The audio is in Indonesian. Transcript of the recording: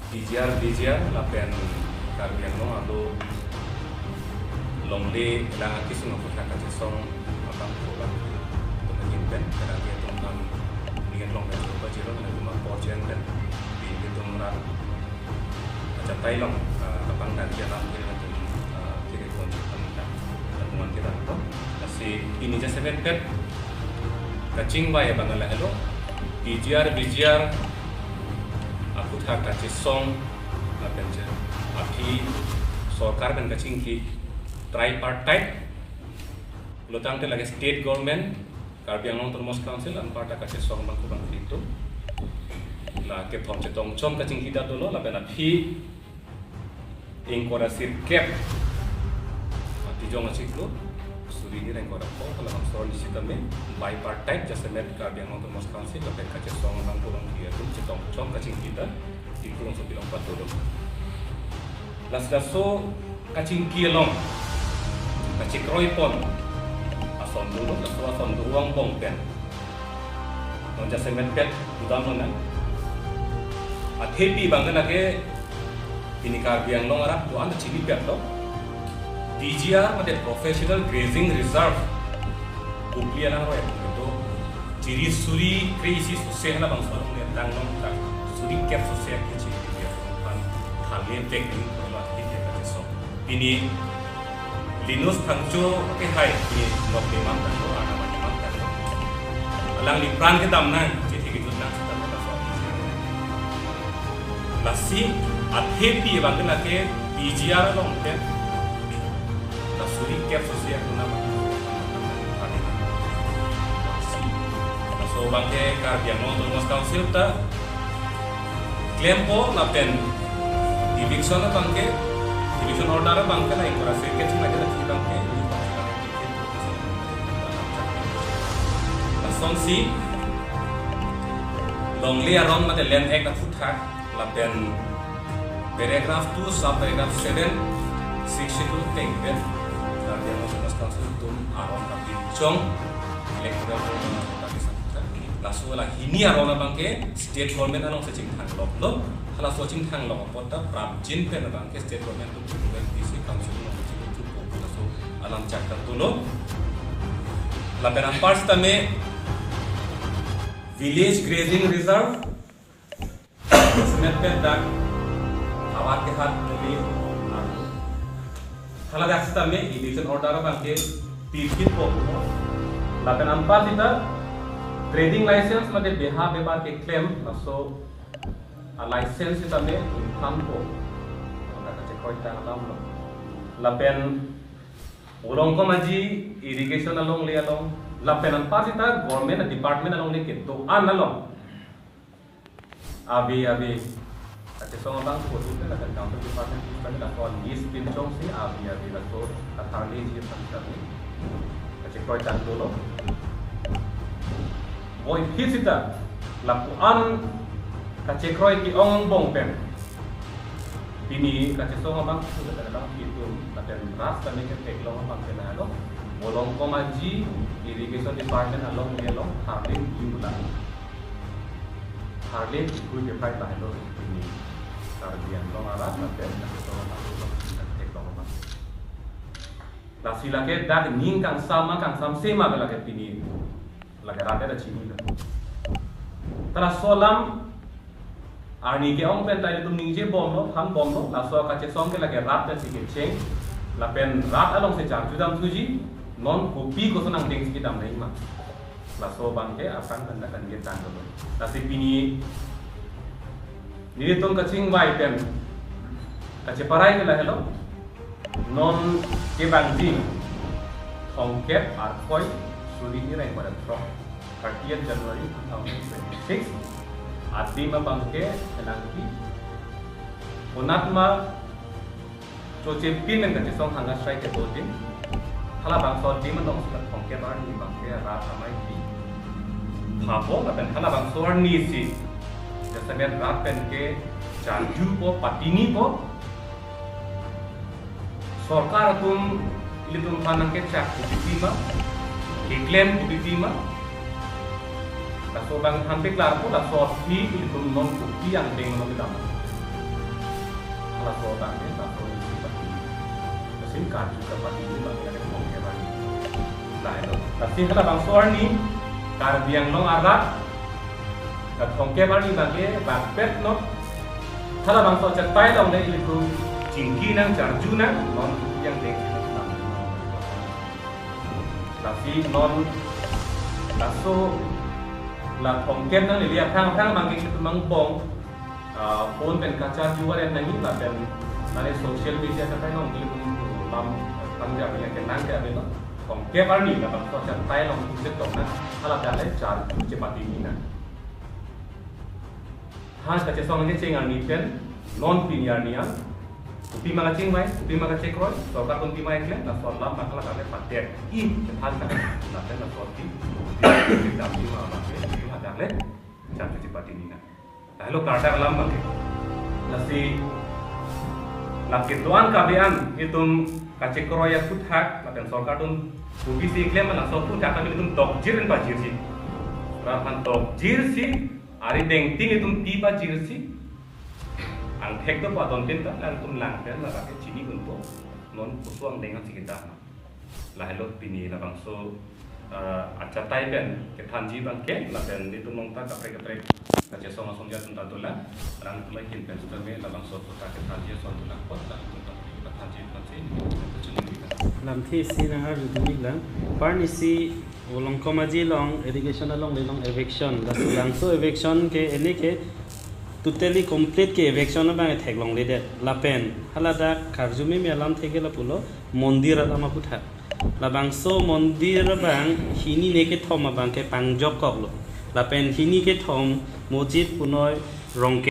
Bijar lapen karbian no ado longde lang akis no fuka kasong abang fuka to menimpen kada dia tongkam dengan long dan coba jero na cuma porjen dan di tumrat aja tailong abang dan dia lang dengan kiri pun temuan kita to si ini ja seven pet kacing ba ya bangala elo bijar aku tak kasih song apa aja api सरकार बन कचिंग की ट्राइपार्टाइट लुतांग ते लगे state government Karbi Anglong टर्मोस काउंसिल अन पार्टा कचे सong bangku bangku itu la ke thom che tong chom kaching kita dolo la bena phi ingkora sir cap ati jong achiklo suri ni rengkora ko la ham sor ni sitame bipartite just met Karbi Anglong टर्मोस council la kece song bangku bangku itu che tong chom kaching kita dikulong so bilang patolo las-laso kacing kielong kacik roipon ason dulu laso ason ruang bongpen nonja semen pet udam nona athepi bangan lage ini karbiang long arap tu anda cili pet lo DGR made professional grazing reserve uplia lang roy itu ciri suri kreisi susah na bang soalnya ni tang long tak suri cap susah kecil dia kan halnya teknik ini Linus Tangjo ke hai ini lok limam dan lo ana macam kan alang lipran ke damna jadi gitu nang kita so lasi athepi bang lake PGR long ke lasuri cap sosial guna so bang ke karbian no termos council ta claim po lapen eviction bang ke division order bangka na ikora circuit cuma ada kita ke langsung si longli aron mate land act na futhak lapen paragraph 2 sub paragraph 7 section 2 teng ben karya mas council tum aron tapi chong electoral tapi sakta langsung la hini aron bangke state government anong sa chingthang lo hala soching thang lo pota pram jin pen bang ke state government to PC council no to popula so alam chakta to lo la pen parts tame village grazing reserve smet pen dak awat ke hat li hala dak tame edition order bang ke tirkit po la pen ampa dita trading license mate beha bebar ke claim so license itu ame income ko maka kace koi tangalam lo lapen urong ko maji irrigation along le along lapen an pasita government department along le ke to an along abi kace song bang ko tu la kan counter department kan la ko list pin chong si abi la so athani ji samsar ni kace koi tan lo boy hisita lapu an kace kroy ki ong bong pen ini kace so bang sudah dalam itu dan ras kami ke teklong bang ke nalo bolong ko maji irrigation department along le long harlin jumla harlin ku ke pai lai lo ini karbian long arat dan so bang teklong bang la sila ke dak ning kang sam sema bela ke ini lagi rate da chini tara solam arni ke ong pen tai tum ning je bom lo han bom lo la so ka che song ke lage rat ta ke cheng la pen rat along se jam judam tuji non kopi ko sonang ding ki dam nei ma la so bang ke akan kan kan ge tan lo la se pini ni tong ka ching bai pen ka che parai ke la hello non ke bang ding ong ke ar koi suri ni rai pada tro 30th January 2026 Adima bangke enangki unatma choche pin men kache song hanga strike ke botin hala bang so dima dong sulat bangke bar ni bangke ra samai ti thapo kapen hala bang so ni si jasamet rat pen ke janju po patini po sarkar tum ilitum panang ke chak kutima claim kutima laso bang hampir kelar po laso fi itu non bukti yang dengan kita hala so ta ke ta so ni ba sin ka ju ka pa ni ba ya ke mo ke ba la hello ta sin hala bang so ni kar biang long arat ka thong ke ba ni ba ke ba pet no hala bang so chat pai dong dei li ku jingki nang jar ju nang non yang dek tapi non laso la thongken nang lilia thang mangi itu mangpong phone pen kaca jual yang nangi la pen nare social media ka kai nong gilu lam tangja punya kenang ke abelo thongke barni la bang so chat tai long se tong na ala dale char cepati ni na has ka chesong ni chengal ni pen non pinyar niang upi mga cing mai, upi mga cek roy, so ka kunti mai kle, na so lam makala kale patet, I cepat na, na ten na so ti, upi dam di ma make, itu ada kle, jam cepat ini na. Lalu karta lam make, nasi, laki tuan kabean, itum kacek roy ya kuthak, na ten so ka tun, upi si kle mana so kuthak kami itum dokjir en bajir si, rahan dokjir si, ari dengting itum ti bajir si. Ang tek to pa don tin ta lang tum lang pen la ke chini kun po non pusuang dengan sikita la hello pini la bang so acha tai pen ke thanji bang ke la pen ni tum nong ta ka pre ka che song song ja tum ta tola rang tum kin pen su me la bang so ta ke thanji so tu lang pot la tum ta ka thanji pa che lam thi si na har du ni lang par ni si olong komaji long irrigation along le long eviction la lang so eviction ke ene ke totally complete ke eviction na bang thek long le de la pen hala da kharjumi me alam theke la pulo mondir alam aputha la bang so mondir bang hini ne ke thom bang ke pangjok kok lo la pen hini ke thom mojid punoi rong